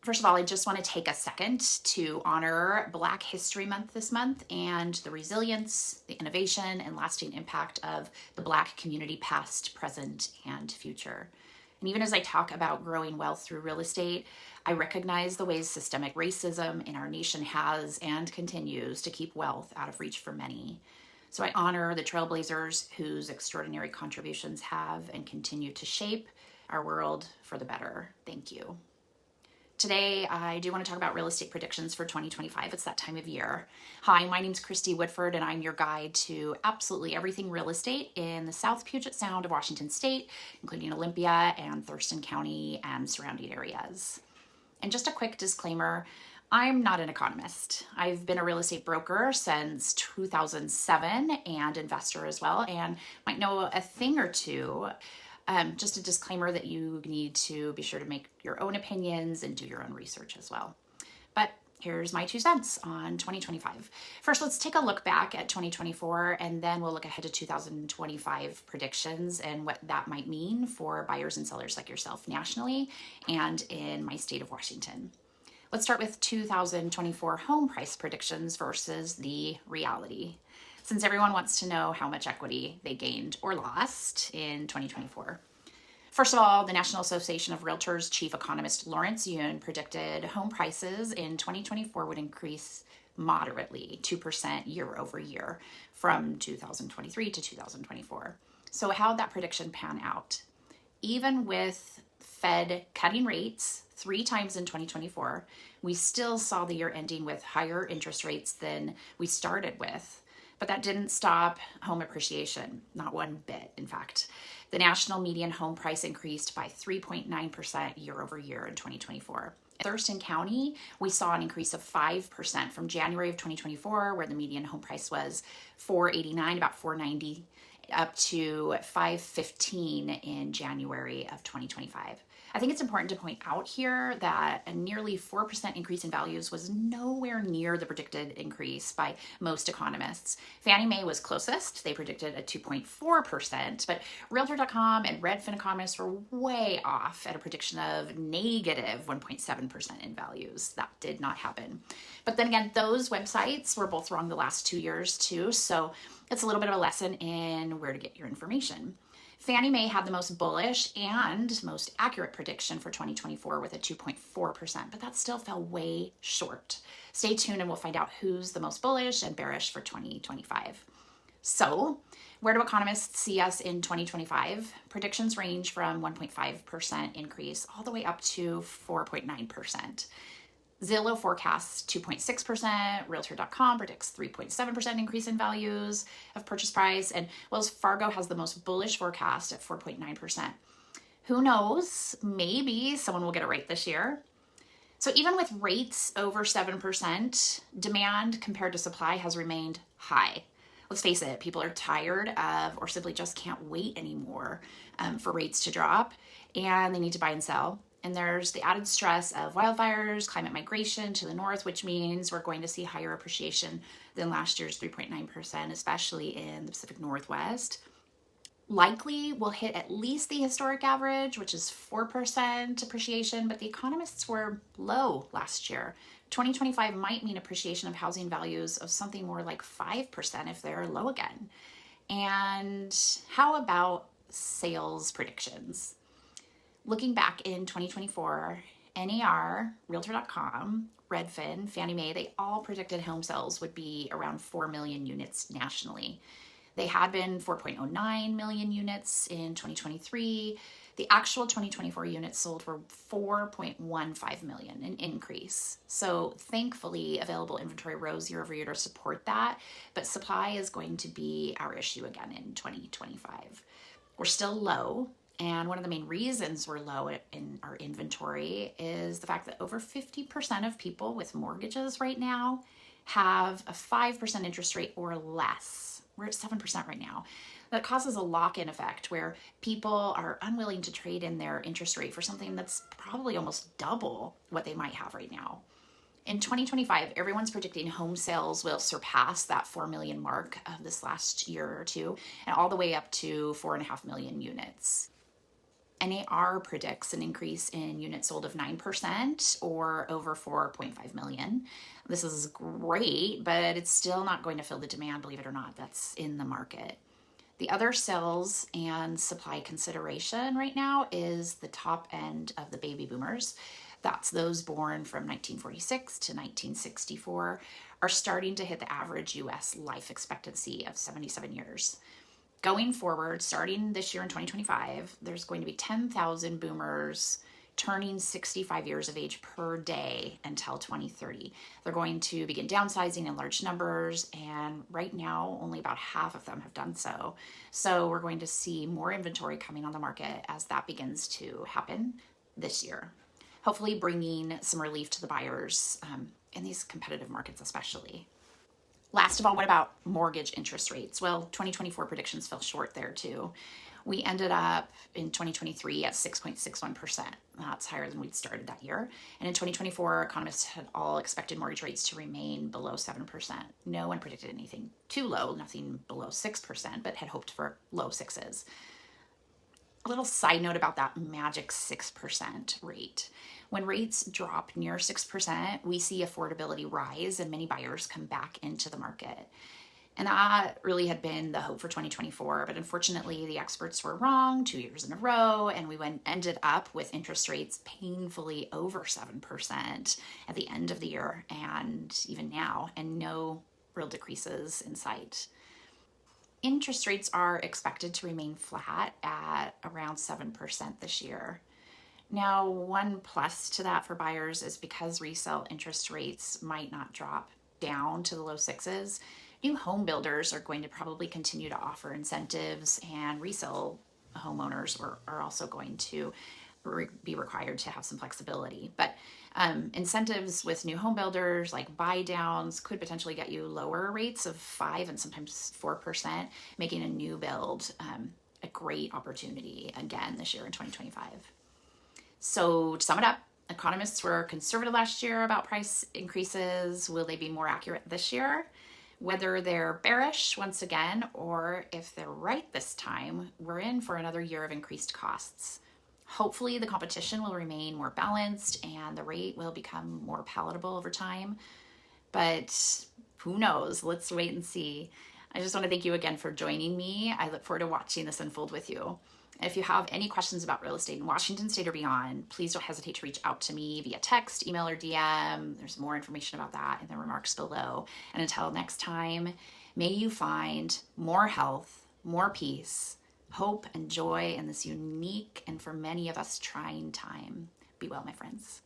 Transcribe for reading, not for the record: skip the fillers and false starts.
First of all, I just want to take a second to honor Black History Month this month and the resilience, the innovation, and lasting impact of the Black community past, present, and future. And even as I talk about growing wealth through real estate, I recognize the ways systemic racism in our nation has and continues to keep wealth out of reach for many. So I honor the trailblazers whose extraordinary contributions have and continue to shape our world for the better. Thank you. Today, I do want to talk about real estate predictions for 2025. It's that time of year. Hi, my name's Kristy Woodford, and I'm your guide to absolutely everything real estate in the South Puget Sound of Washington State, including Olympia and Thurston County and surrounding areas. And just a quick disclaimer, I'm not an economist. I've been a real estate broker since 2007 and investor as well, and might know a thing or two. Just a disclaimer that you need to be sure to make your own opinions and do your own research as well. But here's my 2 cents on 2025. First, let's take a look back at 2024, and then we'll look ahead to 2025 predictions and what that might mean for buyers and sellers like yourself nationally and in my state of Washington. Let's start with 2024 home price predictions versus the reality, since everyone wants to know how much equity they gained or lost in 2024. First of all, the National Association of Realtors chief economist Lawrence Yun predicted home prices in 2024 would increase moderately, 2% year over year from 2023 to 2024. So how'd that prediction pan out? Even with Fed cutting rates 3 times in 2024, we still saw the year ending with higher interest rates than we started with. But that didn't stop home appreciation, not one bit, in fact. The national median home price increased by 3.9% year over year in 2024. In Thurston County, we saw an increase of 5% from January of 2024, where the median home price was $489, about $490, up to $515 in January of 2025. I think it's important to point out here that a nearly 4% increase in values was nowhere near the predicted increase by most economists. Fannie Mae was closest. They predicted a 2.4%, but Realtor.com and Redfin economists were way off at a prediction of negative 1.7% in values. That did not happen. But then again, those websites were both wrong the last 2 years too, so it's a little bit of a lesson in where to get your information. Fannie Mae had the most bullish and most accurate prediction for 2024 with a 2.4%, but that still fell way short. Stay tuned and we'll find out who's the most bullish and bearish for 2025. So, where do economists see us in 2025? Predictions range from 1.5% increase all the way up to 4.9%. Zillow forecasts 2.6%, Realtor.com predicts 3.7% increase in values of purchase price, and Wells Fargo has the most bullish forecast at 4.9%. Who knows? Maybe someone will get it right this year. So even with rates over 7%, demand compared to supply has remained high. Let's face it, people are tired of or simply just can't wait anymore for rates to drop, and they need to buy and sell. And there's the added stress of wildfires, climate migration to the north, which means we're going to see higher appreciation than last year's 3.9%, especially in the Pacific Northwest. Likely we'll hit at least the historic average, which is 4% appreciation, but the economists were low last year. 2025 might mean appreciation of housing values of something more like 5% if they're low again. And how about sales predictions? Looking back in 2024, NAR, Realtor.com, Redfin, Fannie Mae, they all predicted home sales would be around 4 million units nationally. They had been 4.09 million units in 2023. The actual 2024 units sold were 4.15 million, an increase. So thankfully, available inventory rose year over year to support that, but supply is going to be our issue again in 2025. We're still low. And one of the main reasons we're low in our inventory is the fact that over 50% of people with mortgages right now have a 5% interest rate or less. We're at 7% right now. That causes a lock-in effect where people are unwilling to trade in their interest rate for something that's probably almost double what they might have right now. In 2025, everyone's predicting home sales will surpass that 4 million mark of this last year or two, and all the way up to 4.5 million units. NAR predicts an increase in units sold of 9% or over 4.5 million. This is great, but it's still not going to fill the demand, believe it or not, that's in the market. The other sales and supply consideration right now is the top end of the baby boomers. That's those born from 1946 to 1964 are starting to hit the average US life expectancy of 77 years. Going forward, starting this year in 2025, there's going to be 10,000 boomers turning 65 years of age per day until 2030. They're going to begin downsizing in large numbers, and right now, only about half of them have done so. So we're going to see more inventory coming on the market as that begins to happen this year, hopefully bringing some relief to the buyers in these competitive markets especially. Last of all, what about mortgage interest rates? Well, 2024 predictions fell short there too. We ended up in 2023 at 6.61%. That's higher than we'd started that year. And in 2024, economists had all expected mortgage rates to remain below 7%. No one predicted anything too low, nothing below 6%, but had hoped for low sixes. A little side note about that magic 6% rate. When rates drop near 6%, we see affordability rise and many buyers come back into the market. And that really had been the hope for 2024. But unfortunately, the experts were wrong 2 years in a row, and we ended up with interest rates painfully over 7% at the end of the year and even now, and no real decreases in sight. Interest rates are expected to remain flat at around 7% this year. Now, one plus to that for buyers is because resale interest rates might not drop down to the low sixes, new home builders are going to probably continue to offer incentives, and resale homeowners are also going to be required to have some flexibility. But incentives with new home builders like buy downs could potentially get you lower rates of 5 and sometimes 4%, making a new build a great opportunity again this year in 2025. So to sum it up, economists were conservative last year about price increases. Will they be more accurate this year? Whether they're bearish once again, or if they're right this time, we're in for another year of increased costs. Hopefully the competition will remain more balanced and the rate will become more palatable over time. But who knows? Let's wait and see. I just want to thank you again for joining me. I look forward to watching this unfold with you. If you have any questions about real estate in Washington State or beyond, please don't hesitate to reach out to me via text, email, or DM. There's more information about that in the remarks below. And until next time, may you find more health, more peace, hope, and joy in this unique and for many of us trying time. Be well, my friends.